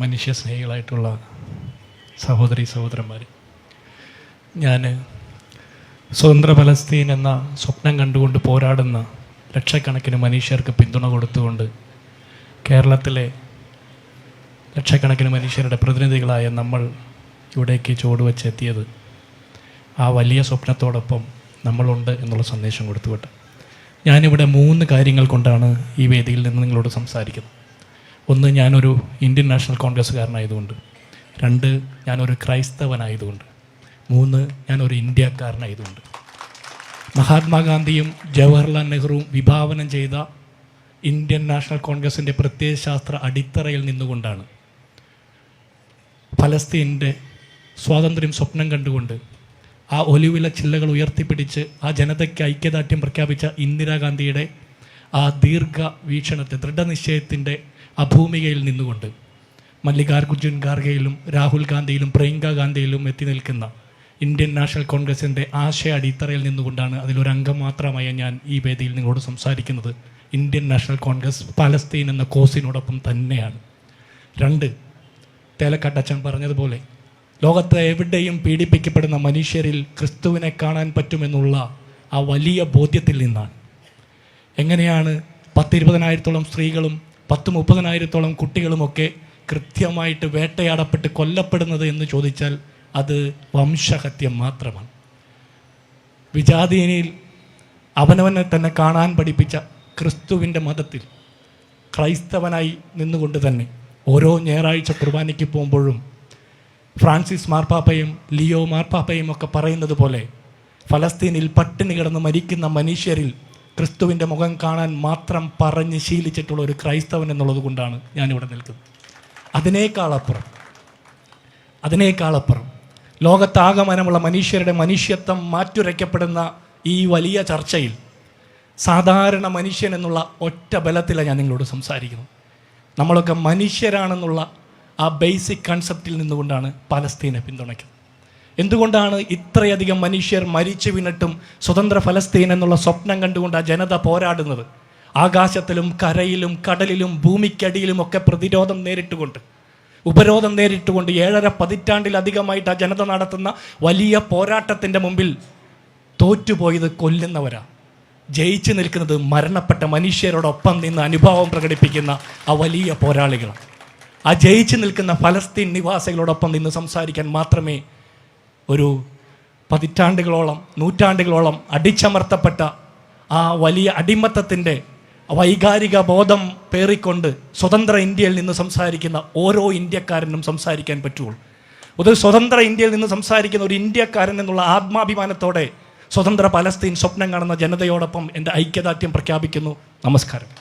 മനുഷ്യ സ്നേഹികളായിട്ടുള്ള സഹോദരി സഹോദരന്മാർ, ഞാൻ സ്വതന്ത്ര പലസ്തീൻ എന്ന സ്വപ്നം കണ്ടുകൊണ്ട് പോരാടുന്ന ലക്ഷക്കണക്കിന് മനുഷ്യർക്ക് പിന്തുണ കൊടുത്തുകൊണ്ട് കേരളത്തിലെ ലക്ഷക്കണക്കിന് മനുഷ്യരുടെ പ്രതിനിധികളായ നമ്മൾ ഇവിടേക്ക് ചുവടുവെച്ചെത്തിയത് ആ വലിയ സ്വപ്നത്തോടൊപ്പം നമ്മളുണ്ട് എന്നുള്ള സന്ദേശം കൊടുത്തുവിട്ട് ഞാനിവിടെ 3 കാര്യങ്ങൾ കൊണ്ടാണ് ഈ വേദിയിൽ നിന്ന് നിങ്ങളോട് സംസാരിക്കുന്നത്. 1, ഞാനൊരു ഇന്ത്യൻ നാഷണൽ കോൺഗ്രസ്സുകാരനായതുകൊണ്ട്. 2, ഞാനൊരു ക്രൈസ്തവനായതുകൊണ്ട്. 3, ഞാനൊരു ഇന്ത്യക്കാരനായതുകൊണ്ട്. മഹാത്മാഗാന്ധിയും ജവഹർലാൽ നെഹ്റുവും വിഭാവനം ചെയ്ത ഇന്ത്യൻ നാഷണൽ കോൺഗ്രസിൻ്റെ പ്രത്യയശാസ്ത്ര അടിത്തറയിൽ നിന്നുകൊണ്ടാണ് ഫലസ്തീൻ്റെ സ്വാതന്ത്ര്യം സ്വപ്നം കണ്ടുകൊണ്ട് ആ ഒലിവില ചില്ലകൾ ഉയർത്തിപ്പിടിച്ച് ആ ജനതയ്ക്ക് ഐക്യദാർഢ്യം പ്രഖ്യാപിച്ച ഇന്ദിരാഗാന്ധിയുടെ ആ ദീർഘ വീക്ഷണത്തെ ദൃഢനിശ്ചയത്തിൻ്റെ അഭൂമികയിൽ നിന്നുകൊണ്ട് മല്ലികാർജുൻ ഖാർഗെയിലും രാഹുൽ ഗാന്ധിയിലും പ്രിയങ്ക ഗാന്ധിയിലും എത്തി നിൽക്കുന്ന ഇന്ത്യൻ നാഷണൽ കോൺഗ്രസിൻ്റെ ആശയ അടിത്തറയിൽ നിന്നുകൊണ്ടാണ് അതിലൊരു അംഗം മാത്രമായ ഞാൻ ഈ വേദിയിൽ നിങ്ങളോട് സംസാരിക്കുന്നത്. ഇന്ത്യൻ നാഷണൽ കോൺഗ്രസ് പലസ്തീൻ എന്ന കോസിനോടൊപ്പം തന്നെയാണ്. 2, തേലക്കാട്ടച്ചൻ പറഞ്ഞതുപോലെ ലോകത്ത് എവിടെയും പീഡിപ്പിക്കപ്പെടുന്ന മനുഷ്യരിൽ ക്രിസ്തുവിനെ കാണാൻ പറ്റുമെന്നുള്ള ആ വലിയ ബോധ്യത്തിൽ നിന്നാണ്. എങ്ങനെയാണ് 10-20,000-ഓളം സ്ത്രീകളും 30,000-30,000-ഓളം കുട്ടികളുമൊക്കെ കൃത്യമായിട്ട് വേട്ടയാടപ്പെട്ട് കൊല്ലപ്പെടുന്നത് എന്ന് ചോദിച്ചാൽ അത് വംശഹത്യ മാത്രമാണ്. വിജാതീയനിൽ അവനവനെ തന്നെ കാണാൻ പഠിപ്പിച്ച ക്രിസ്തുവിൻ്റെ മതത്തിൽ ക്രൈസ്തവനായി നിന്നുകൊണ്ട് തന്നെ ഓരോ ഞായറാഴ്ച കുർബാനയ്ക്ക് പോകുമ്പോഴും ഫ്രാൻസിസ് മാർപ്പാപ്പയും ലിയോ മാർപ്പാപ്പയും ഒക്കെ പറയുന്നത് പോലെ ഫലസ്തീനിൽ പട്ടിണി കിടന്ന് മരിക്കുന്ന മനുഷ്യരിൽ ക്രിസ്തുവിൻ്റെ മുഖം കാണാൻ മാത്രം പറഞ്ഞ് ശീലിച്ചിട്ടുള്ള ഒരു ക്രൈസ്തവൻ എന്നുള്ളത് കൊണ്ടാണ് ഞാനിവിടെ നിൽക്കുന്നത്. അതിനേക്കാളപ്പുറം ലോകത്താകമാനമുള്ള മനുഷ്യരുടെ മനുഷ്യത്വം മാറ്റുരയ്ക്കപ്പെടുന്ന ഈ വലിയ ചർച്ചയിൽ സാധാരണ മനുഷ്യൻ എന്നുള്ള ഒറ്റ ബലത്തിലാണ് ഞാൻ നിങ്ങളോട് സംസാരിക്കുന്നത്. നമ്മളൊക്കെ മനുഷ്യരാണെന്നുള്ള ആ ബേസിക് കൺസെപ്റ്റിൽ നിന്നുകൊണ്ടാണ് പലസ്തീനെ പിന്തുണയ്ക്കുന്നത്. എന്തുകൊണ്ടാണ് ഇത്രയധികം മനുഷ്യർ മരിച്ചു വീണിട്ടും സ്വതന്ത്ര ഫലസ്തീൻ എന്നുള്ള സ്വപ്നം കണ്ടുകൊണ്ട് ആ ജനത പോരാടുന്നത്? ആകാശത്തിലും കരയിലും കടലിലും ഭൂമിക്കടിയിലുമൊക്കെ പ്രതിരോധം നേരിട്ടുകൊണ്ട്, ഉപരോധം നേരിട്ടുകൊണ്ട് 7.5 പതിറ്റാണ്ടിലധികമായിട്ട് ആ ജനത നടത്തുന്ന വലിയ പോരാട്ടത്തിൻ്റെ മുമ്പിൽ തോറ്റുപോയത് കൊല്ലുന്നവരാ, ജയിച്ചു നിൽക്കുന്നത് മരണപ്പെട്ട മനുഷ്യരോടൊപ്പം നിന്ന് അനുഭവം പ്രകടിപ്പിക്കുന്ന ആ വലിയ പോരാളികളാണ്. ആ ജയിച്ചു നിൽക്കുന്ന ഫലസ്തീൻ നിവാസികളോടൊപ്പം നിന്ന് സംസാരിക്കാൻ മാത്രമേ ഒരു പതിറ്റാണ്ടുകളോളം നൂറ്റാണ്ടുകളോളം അടിച്ചമർത്തപ്പെട്ട ആ വലിയ അടിമത്തത്തിൻ്റെ വൈകാരിക ബോധം പേറിക്കൊണ്ട് സ്വതന്ത്ര ഇന്ത്യയിൽ നിന്ന് സംസാരിക്കുന്ന ഓരോ ഇന്ത്യക്കാരനും സംസാരിക്കാൻ പറ്റുള്ളൂ. ഒരു സ്വതന്ത്ര ഇന്ത്യയിൽ നിന്ന് സംസാരിക്കുന്ന ഒരു ഇന്ത്യക്കാരൻ എന്നുള്ള ആത്മാഭിമാനത്തോടെ സ്വതന്ത്ര പലസ്തീൻ സ്വപ്നം കാണുന്ന ജനതയോടൊപ്പം എൻ്റെ ഐക്യദാർഢ്യം പ്രഖ്യാപിക്കുന്നു. നമസ്കാരം.